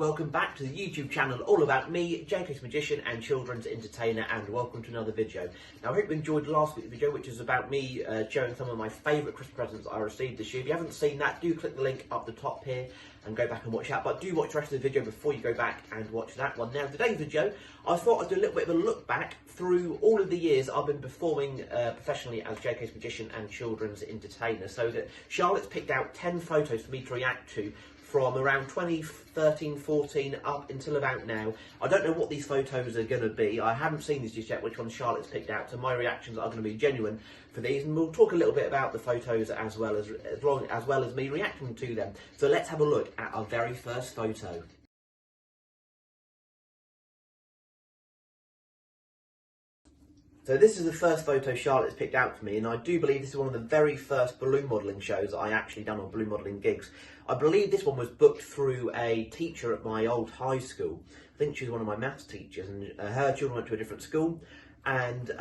welcome back to the YouTube channel all about me, JK's Magician and Children's Entertainer, and welcome to another video. Now I hope you enjoyed last week's video, which is about me showing some of my favourite Christmas presents I received this year. If you haven't seen that, do click the link up the top here and go back and watch that, but do watch the rest of the video before you go back and watch that one. Now today's video, I thought I'd do a little bit of a look back through all of the years I've been performing professionally as JK's Magician and Children's Entertainer. So that Charlotte's picked out 10 photos for me to react to from around 2013, 14 up until about now. I don't know what these photos are going to be. I haven't seen these just yet, which ones Charlotte's picked out, so my reactions are going to be genuine for these, and we'll talk a little bit about the photos as well as me reacting to them. So let's have a look at our very first photo. So this is the first photo Charlotte's picked out for me, and I do believe this is one of the very first balloon modelling shows I actually done, on balloon modelling gigs. I believe this one was booked through a teacher at my old high school. I think she was one of my maths teachers, and her children went to a different school, and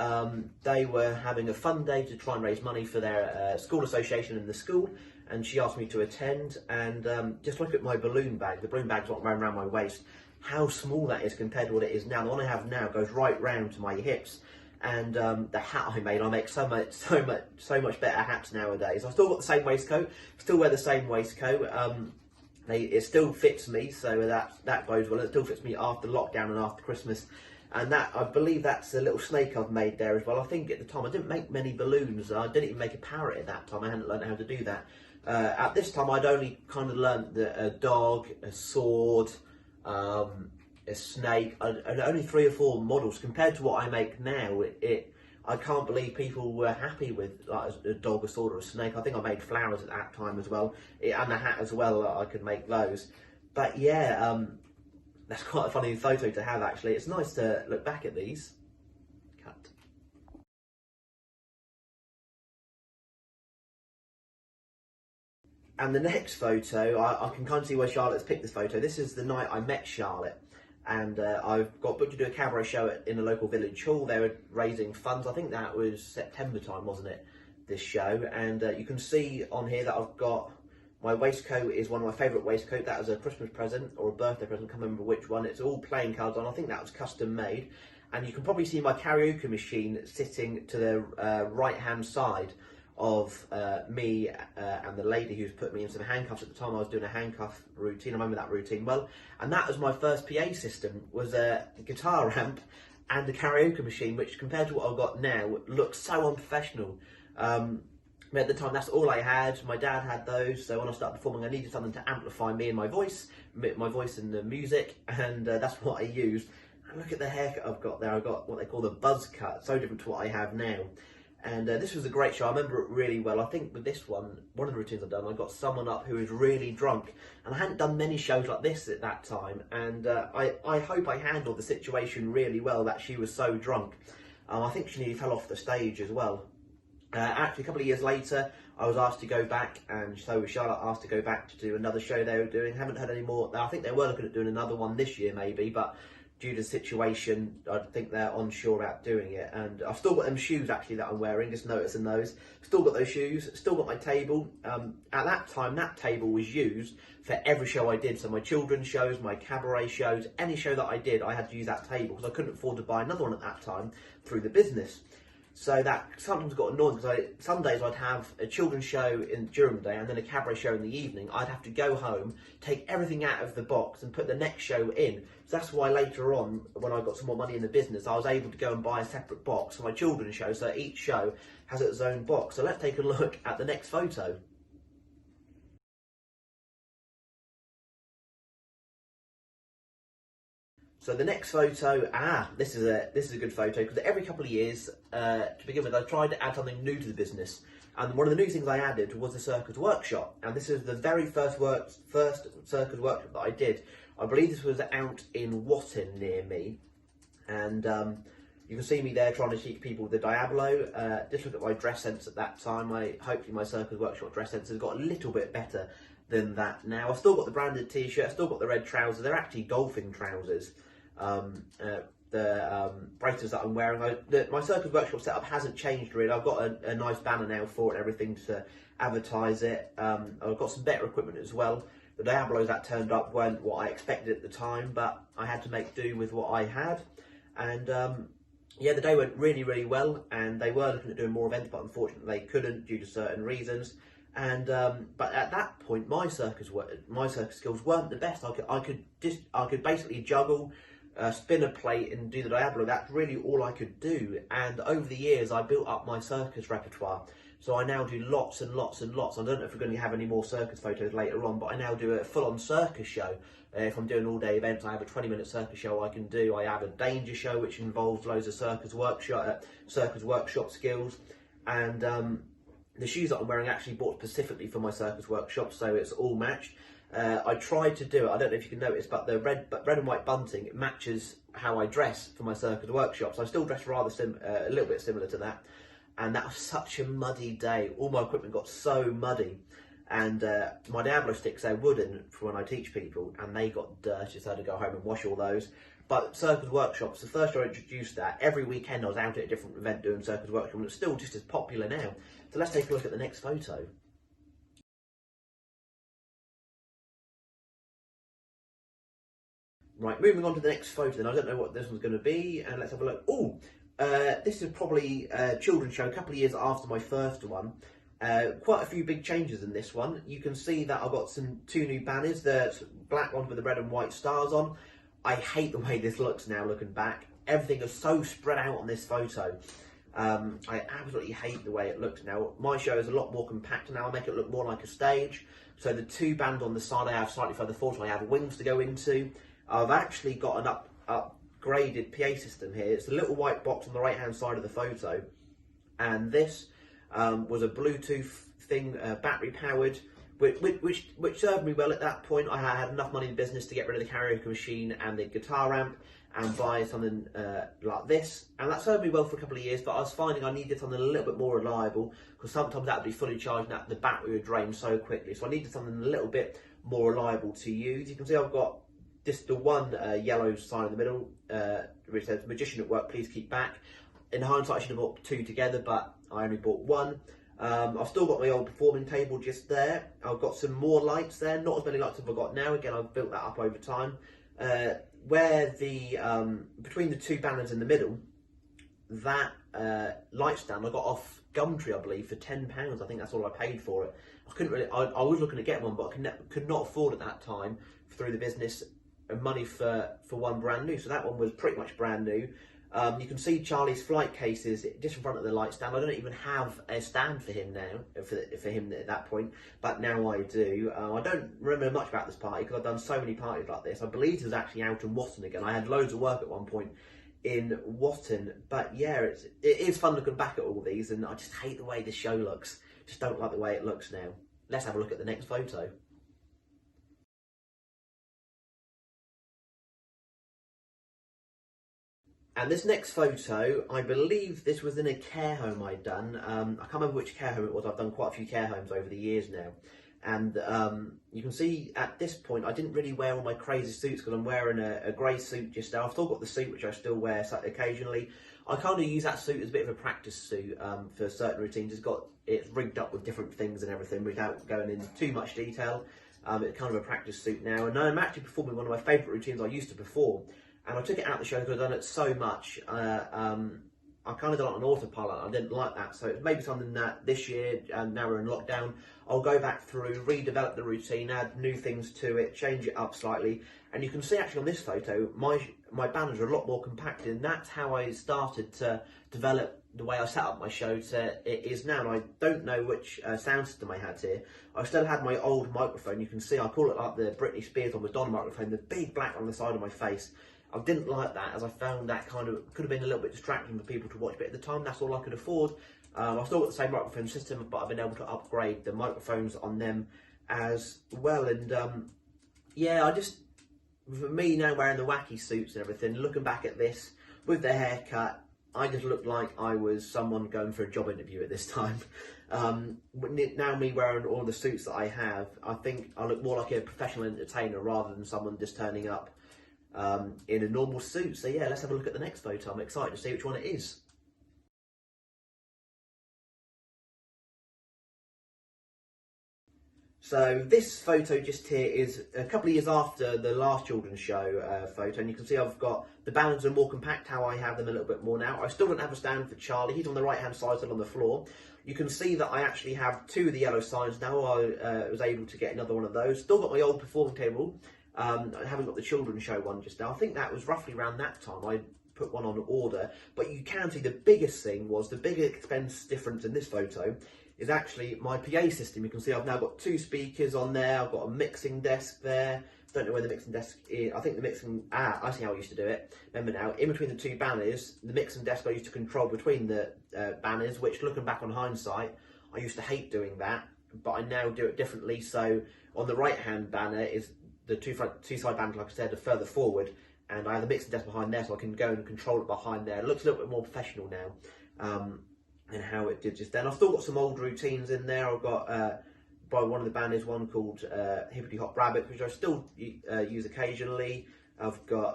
they were having a fun day to try and raise money for their school association in the school, and she asked me to attend. And just look at my balloon bag. The balloon bag's not around my waist. How small that is compared to what it is now. The one I have now goes right round to my hips. And the hat I make so much better hats nowadays. I've still got the same waistcoat, still wear the same waistcoat. It still fits me, so that bodes well. It still fits me after lockdown and after Christmas. And that, I believe that's a little snake I've made there as well. I think at the time I didn't make many balloons. I didn't even make a parrot at that time. I hadn't learned how to do that. At this time I'd only kind of learned a dog, a sword, a snake, and only 3 or 4 models. Compared to what I make now, I can't believe people were happy with like a dog, a sword, or a snake. I think I made flowers at that time as well, and a hat as well. I could make those. But yeah, that's quite a funny photo to have actually. It's nice to look back at these. Cut. And the next photo, I can kind of see where Charlotte's picked this photo. This is the night I met Charlotte. And I've got booked to do a cabaret show in a local village hall. They were raising funds. I think that was September time, wasn't it, this show? And you can see on here that I've got, my waistcoat is one of my favourite waistcoats. That was a Christmas present or a birthday present, I can't remember which one. It's all playing cards on. I think that was custom made. And you can probably see my karaoke machine sitting to the right hand side of me and the lady who's put me in some handcuffs. At the time I was doing a handcuff routine. I remember that routine well, and that was my first PA system, was a guitar amp and a karaoke machine, which compared to what I've got now looks so unprofessional. At the time that's all I had. My dad had those, so when I started performing I needed something to amplify me and my voice and the music, and that's what I used. And look at the haircut I've got there. I've got what they call the buzz cut, so different to what I have now. And this was a great show. I remember it really well. I think with this one of the routines I've done, I got someone up who was really drunk, and I hadn't done many shows like this at that time. And I hope I handled the situation really well, that she was so drunk. I think she nearly fell off the stage as well. Actually, a couple of years later, I was asked to go back, and so was Charlotte asked to go back to do another show they were doing. Haven't heard any more. I think they were looking at doing another one this year maybe, but due to the situation, I think they're unsure about doing it. And I've still got them shoes actually that I'm wearing, just noticing those. Still got those shoes, still got my table. At that time, that table was used for every show I did. So my children's shows, my cabaret shows, any show that I did, I had to use that table because I couldn't afford to buy another one at that time through the business. So that sometimes got annoying, because some days I'd have a children's show during the day and then a cabaret show in the evening. I'd have to go home, take everything out of the box and put the next show in. So that's why later on, when I got some more money in the business, I was able to go and buy a separate box for my children's show, so each show has its own box. So let's take a look at the next photo. So the next photo, this is a good photo, because every couple of years, to begin with, I tried to add something new to the business, and one of the new things I added was the circus workshop. And this is the very first circus workshop that I did. I believe this was out in Watton near me, and you can see me there trying to teach people the Diabolo. Just look at my dress sense at that time. Hopefully my circus workshop dress sense has got a little bit better than that now. I've still got the branded t-shirt, I've still got the red trousers. They're actually golfing trousers. The braces that I'm wearing, my circus workshop setup hasn't changed really. I've got a nice banner now for it and everything to advertise it. I've got some better equipment as well. The Diablos that turned up weren't what I expected at the time, but I had to make do with what I had. And yeah, the day went really, really well, and they were looking at doing more events, but unfortunately they couldn't due to certain reasons. And but at that point, my circus skills weren't the best. I could basically juggle, spin a plate, and do the Diablo. That's really all I could do. And over the years, I built up my circus repertoire. So I now do lots and lots and lots. I don't know if we're going to have any more circus photos later on, but I now do a full-on circus show. If I'm doing all-day events, I have a 20-minute circus show I can do. I have a danger show, which involves loads of circus workshop skills. And the shoes that I'm wearing actually bought specifically for my circus workshop, so it's all matched. I tried to do it, I don't know if you can notice, but the red and white bunting matches how I dress for my circus workshop. So I still dress rather a little bit similar to that. And that was such a muddy day. All my equipment got so muddy. And my Diablo sticks, they're wooden for when I teach people, and they got dirty, so I had to go home and wash all those. But circus workshops, the first year I introduced that, every weekend I was out at a different event doing circus workshop, and it's still just as popular now. So let's take a look at the next photo. Right, moving on to the next photo, and I don't know what this one's going to be, and let's have a look. Oh, this is probably a children's show, a couple of years after my first one. Quite a few big changes in this one. You can see that I've got two new banners, the black ones with the red and white stars on. I hate the way this looks now looking back. Everything is so spread out on this photo. I absolutely hate the way it looks now. My show is a lot more compact now. I make it look more like a stage. So the two bands on the side I have slightly further forward, so I have wings to go into. I've actually got an upgraded PA system here. It's a little white box on the right hand side of the photo. And this was a Bluetooth thing, battery powered, which served me well at that point. I had enough money in business to get rid of the karaoke machine and the guitar amp and buy something like this, and that served me well for a couple of years. But I was finding I needed something a little bit more reliable, because sometimes that would be fully charged and the battery would drain so quickly. So I needed something a little bit more reliable to use. You can see I've got the one yellow sign in the middle which says "Magician at work, please keep back." In hindsight, I should have bought two together, but I only bought one. I've still got my old performing table just there. I've got some more lights there, not as many lights as I've got now. Again, I've built that up over time. Where the between the two banners in the middle, that light stand I got off Gumtree, I believe, for £10. I think that's all I paid for it. I couldn't really. I was looking to get one, but I could not afford at that time through the business money for one brand new. So that one was pretty much brand new. You can see Charlie's flight cases just in front of the light stand. I don't even have a stand for him now, for him at that point, but now I do. I don't remember much about this party because I've done so many parties like this. I believe it was actually out in Watton again. I had loads of work at one point in Watton, but yeah, it is fun looking back at all these, and I just hate the way this show looks. Just don't like the way it looks now. Let's have a look at the next photo. And this next photo, I believe this was in a care home I'd done. I can't remember which care home it was. I've done quite a few care homes over the years now. And you can see at this point, I didn't really wear all my crazy suits because I'm wearing a grey suit just now. I've still got the suit, which I still wear occasionally. I kind of use that suit as a bit of a practice suit for certain routines. It's rigged up with different things and everything without going into too much detail. It's kind of a practice suit now. And I'm actually performing one of my favourite routines I used to perform. And I took it out of the show because I've done it so much. I kind of done it on autopilot. I didn't like that. So it's maybe something that this year, now we're in lockdown, I'll go back through, redevelop the routine, add new things to it, change it up slightly. And you can see actually on this photo, my banners are a lot more compacted. And that's how I started to develop the way I set up my show to it is now. And I don't know which sound system I had here. I still had my old microphone. You can see I call it like the Britney Spears or Madonna microphone, the big black on the side of my face. I didn't like that, as I found that kind of could have been a little bit distracting for people to watch, but at the time that's all I could afford. I've still got the same microphone system, but I've been able to upgrade the microphones on them as well. And yeah, for me now wearing the wacky suits and everything, looking back at this with the haircut, I just looked like I was someone going for a job interview at this time. Now me wearing all the suits that I have, I think I look more like a professional entertainer rather than someone just turning up in a normal suit. So yeah, let's have a look at the next photo. I'm excited to see which one it is. So this photo just here is a couple of years after the last children's show photo, and you can see I've got the banners are more compact, how I have them a little bit more now. I still don't have a stand for Charlie, he's on the right hand side, still on the floor. You can see that I actually have two of the yellow signs now. I was able to get another one of those. Still got my old performing table. I haven't got the children's show one just now. I think that was roughly around that time I put one on order. But you can see the biggest thing was, the big expense difference in this photo is actually my PA system. You can see I've now got two speakers on there. I've got a mixing desk there. Don't know where the mixing desk is. I think the mixing, I see how I used to do it. Remember now, in between the two banners, the mixing desk I used to control between the banners, which looking back on hindsight, I used to hate doing that, but I now do it differently. So on the right hand banner is the two side banners, like I said, are further forward, and I have the mixing desk behind there, so I can go and control it behind there. It looks a little bit more professional now. And how it did just then. I've still got some old routines in there. I've got by one of the banners, one called Hippity Hop Rabbit, which I still use occasionally. I've got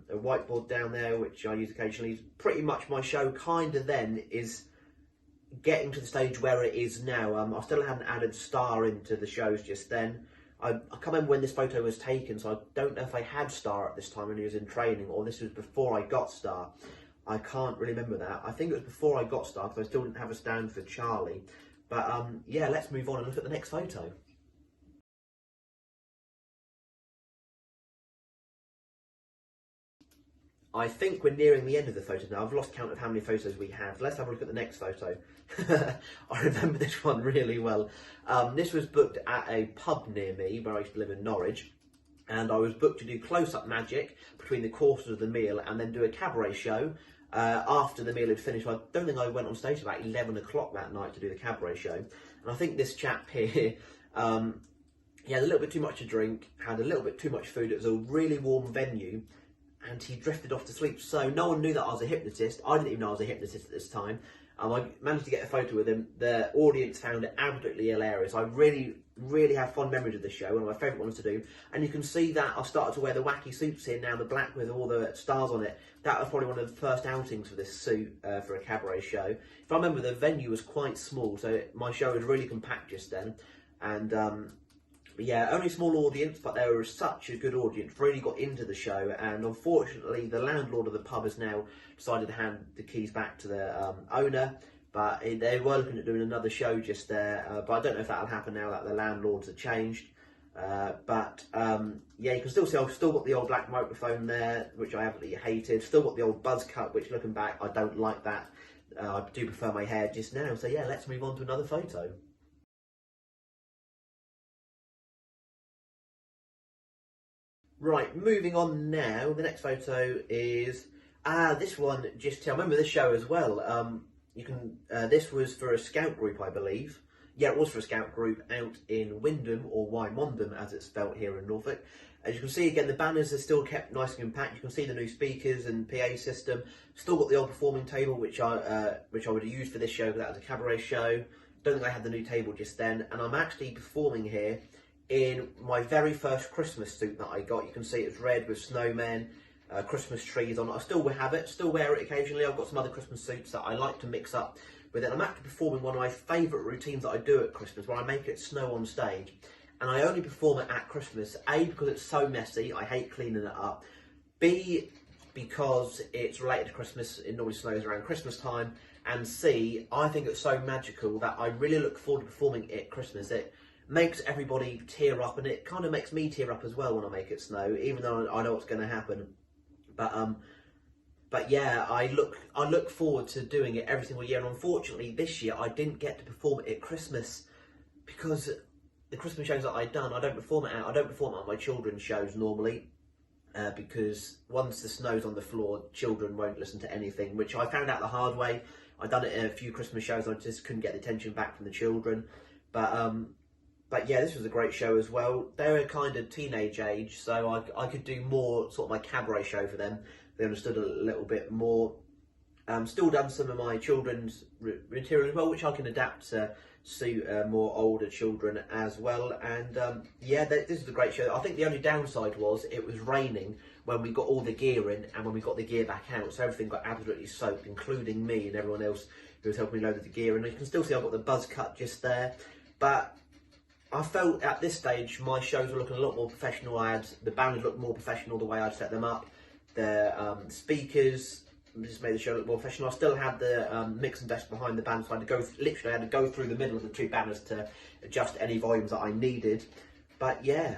a whiteboard down there, which I use occasionally. Pretty much my show kind of then is getting to the stage where it is now. I still haven't added Star into the shows just then. I can't remember when this photo was taken, so I don't know if I had Star at this time when he was in training, or this was before I got Star. I can't really remember that. I think it was before I got Star, because I still didn't have a stand for Charlie. But yeah, let's move on and look at the next photo. I think we're nearing the end of the photos now. I've lost count of how many photos we have. Let's have a look at the next photo. I remember this one really well. This was booked at a pub near me where I used to live in Norwich. And I was booked to do close-up magic between the courses of the meal and then do a cabaret show after the meal had finished. I don't think I went on stage about 11 o'clock that night to do the cabaret show. And I think this chap here, he had a little bit too much to drink, had a little bit too much food. It was a really warm venue, and he drifted off to sleep. So no one knew that I was a hypnotist. I didn't even know I was a hypnotist at this time. I managed to get a photo with him. The audience found it absolutely hilarious. I really have fond memories of this show, one of my favourite ones to do. And you can see that I've started to wear the wacky suits here now, the black with all the stars on it. That was probably one of the first outings for this suit for a cabaret show. If I remember, the venue was quite small, so my show was really compact just then. And yeah, only a small audience, but there was such a good audience, really got into the show. And unfortunately, the landlord of the pub has now decided to hand the keys back to the owner. But they were looking at doing another show just there. But I don't know if that'll happen now that the landlords have changed. Yeah, you can still see I've still got the old black microphone there, which I absolutely hated. Still got the old buzz cut, which looking back, I don't like that. I do prefer my hair just now. So yeah, let's move on to another photo. Right, moving on now. The next photo is this one. I remember this show as well. This was for a scout group, I believe. Yeah, it was for a scout group out in Windham, or Wymondham as it's spelt here in Norfolk. As you can see, again, the banners are still kept nice and compact. You can see the new speakers and PA system. Still got the old performing table, which I would have used for this show, because that was a cabaret show. Don't think I had the new table just then. And I'm actually performing here in my very first Christmas suit that I got. You can see it's red with snowmen, Christmas trees on it. I still have it, still wear it occasionally. I've got some other Christmas suits that I like to mix up with it. I'm actually performing one of my favourite routines that I do at Christmas, where I make it snow on stage. And I only perform it at Christmas, A, because it's so messy, I hate cleaning it up. B, because it's related to Christmas, it normally snows around Christmas time. And C, I think it's so magical that I really look forward to performing it at Christmas. It makes everybody tear up, and it kind of makes me tear up as well when I make it snow, even though I know what's going to happen. But yeah, I look forward to doing it every single year. And unfortunately, this year I didn't get to perform it at Christmas, because the Christmas shows that I'd done, I don't perform it at my children's shows normally, because once the snow's on the floor, children won't listen to anything, which I found out the hard way. I'd done it in a few Christmas shows, I just couldn't get the attention back from the children. But yeah, this was a great show as well. They were kind of teenage age, so I could do more sort of my cabaret show for them. They understood a little bit more. Still done some of my children's material as well, which I can adapt to suit more older children as well. And yeah, this is a great show. I think the only downside was it was raining when we got all the gear in and when we got the gear back out, so everything got absolutely soaked, including me and everyone else who was helping me load the gear. And you can still see I've got the buzz cut just there. But I felt at this stage my shows were looking a lot more professional. The band looked more professional the way I'd set them up. The speakers just made the show look more professional. I still had the mixing desk behind the band, so I had to go through the middle of the two banners to adjust any volumes that I needed. But yeah,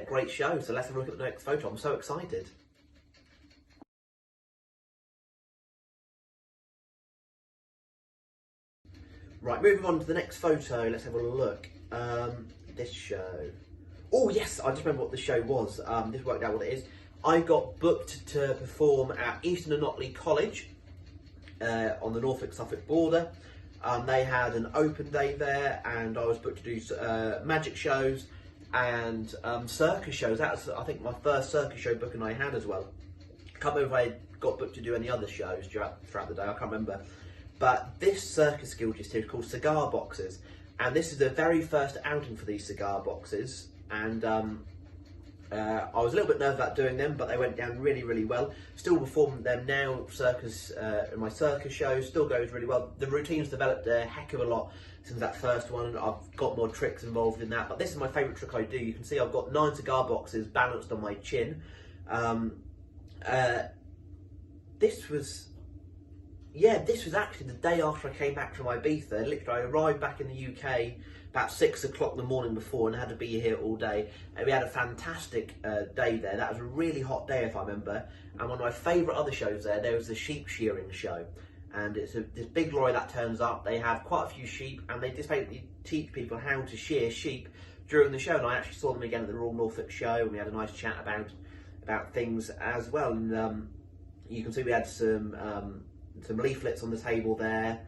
great show. So let's have a look at the next photo. I'm so excited. Right, moving on to the next photo, let's have a look. This show. Oh yes, I just remember what the show was. This worked out what it is. I got booked to perform at Easton and Otley College on the Norfolk-Suffolk border. They had an open day there, and I was booked to do magic shows and circus shows. That was, I think, my first circus show booking I had as well. I can't remember if I got booked to do any other shows throughout the day, I can't remember. But this circus guild is called Cigar Boxes, and this is the very first outing for these cigar boxes, and I was a little bit nervous about doing them, but they went down really, really well. Still performing them now, in my circus shows, still goes really well. The routine's developed a heck of a lot since that first one. I've got more tricks involved in that, but this is my favourite trick I do. You can see I've got 9 cigar boxes balanced on my chin. This was actually the day after I came back from Ibiza. Literally, I arrived back in the UK about 6 o'clock in the morning before and had to be here all day. And we had a fantastic day there. That was a really hot day, if I remember. And one of my favourite other shows there was the sheep shearing show. And it's this big lorry that turns up. They have quite a few sheep, and they just basically teach people how to shear sheep during the show. And I actually saw them again at the Royal Norfolk show, and we had a nice chat about things as well. And you can see we had some leaflets on the table there,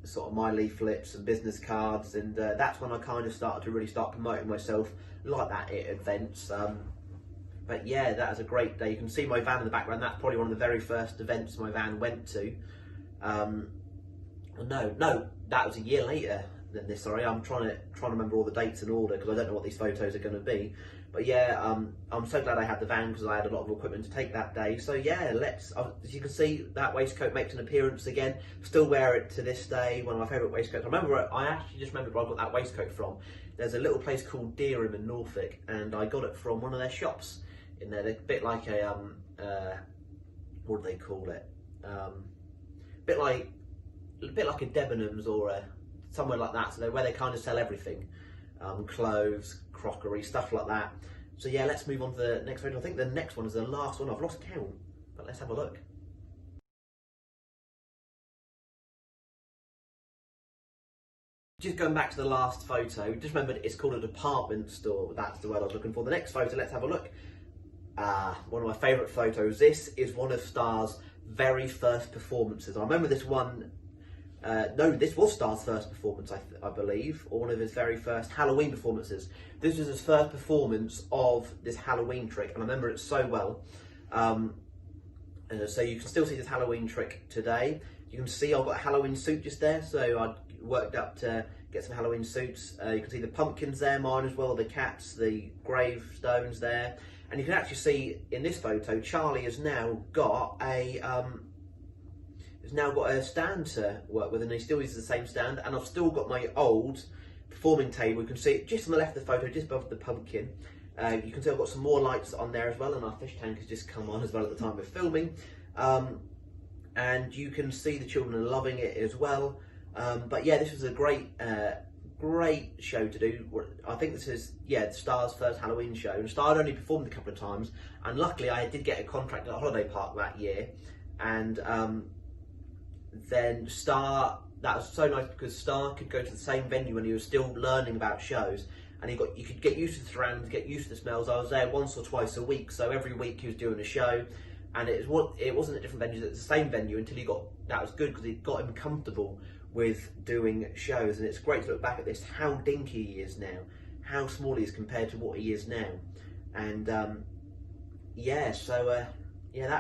sort of my leaflets and business cards, and that's when I kind of started to really start promoting myself like that at events. But yeah, that was a great day. You can see my van in the background. That's probably one of the very first events my van went to. No, that was a year later than this. Sorry, I'm trying to remember all the dates in order because I don't know what these photos are going to be. But yeah, I'm so glad I had the van because I had a lot of equipment to take that day. So yeah, as you can see, that waistcoat makes an appearance again. Still wear it to this day. One of my favourite waistcoats. I actually just remembered where I got that waistcoat from. There's a little place called Dereham in Norfolk, and I got it from one of their shops in there. They're a bit like a what do they call it? A bit like a Debenhams or somewhere like that. So where they kind of sell everything. Clothes, crockery, stuff like that. So yeah, let's move on to the next photo. I think the next one is the last one. I've lost count, but let's have a look. Just going back to the last photo, just remembered it's called a department store. That's the word I was looking for. The next photo, let's have a look. One of my favourite photos. This is one of Star's very first performances. I remember this one. No, this was Star's first performance, I believe, or one of his very first Halloween performances. This was his first performance of this Halloween trick, and I remember it so well. So you can still see this Halloween trick today. You can see I've got a Halloween suit just there, so I worked up to get some Halloween suits. You can see the pumpkins there, mine as well, the cats, the gravestones there. And you can actually see in this photo, Charlie has now got a stand to work with, and he still uses the same stand, and I've still got my old performing table. You can see it just on the left of the photo, just above the pumpkin. You can see I've got some more lights on there as well, and our fish tank has just come on as well at the time of filming. And you can see the children are loving it as well. But yeah, this was a great show to do. I think this is Star's first Halloween show, and Star had only performed a couple of times, and luckily I did get a contract at a holiday park that year, and then Star, that was so nice because Star could go to the same venue when he was still learning about shows, and you could get used to the surroundings, get used to the smells. I was there once or twice a week, so every week he was doing a show, and it wasn't at different venues, it was the same venue until that was good because it got him comfortable with doing shows. And it's great to look back at this, how dinky he is now, how small he is compared to what he is now. And that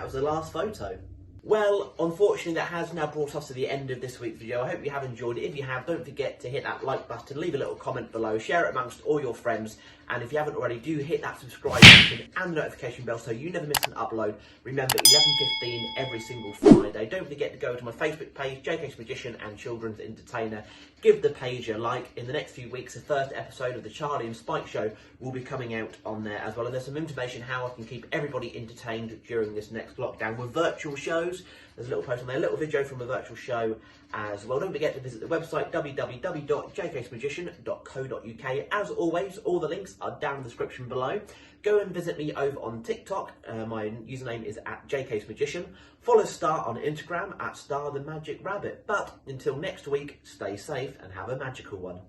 was the last photo. Well, unfortunately, that has now brought us to the end of this week's video. I hope you have enjoyed it. If you have, don't forget to hit that like button, leave a little comment below, share it amongst all your friends, And if you haven't already, do hit that subscribe button and the notification bell so you never miss an upload. Remember, 11:15 every single Friday. Don't forget to go to my Facebook page, JK's Magician and Children's Entertainer. Give the page a like. In the next few weeks, the first episode of the Charlie and Spike Show will be coming out on there as well. And there's some information how I can keep everybody entertained during this next lockdown with virtual shows. There's a little post on there, a little video from a virtual show as well. Don't forget to visit the website, www.jksmagician.co.uk. As always, all the links are down in the description below. Go and visit me over on TikTok. My username is @JKsMagician. Follow Star on Instagram @StarTheMagicRabbit. But until next week, stay safe and have a magical one.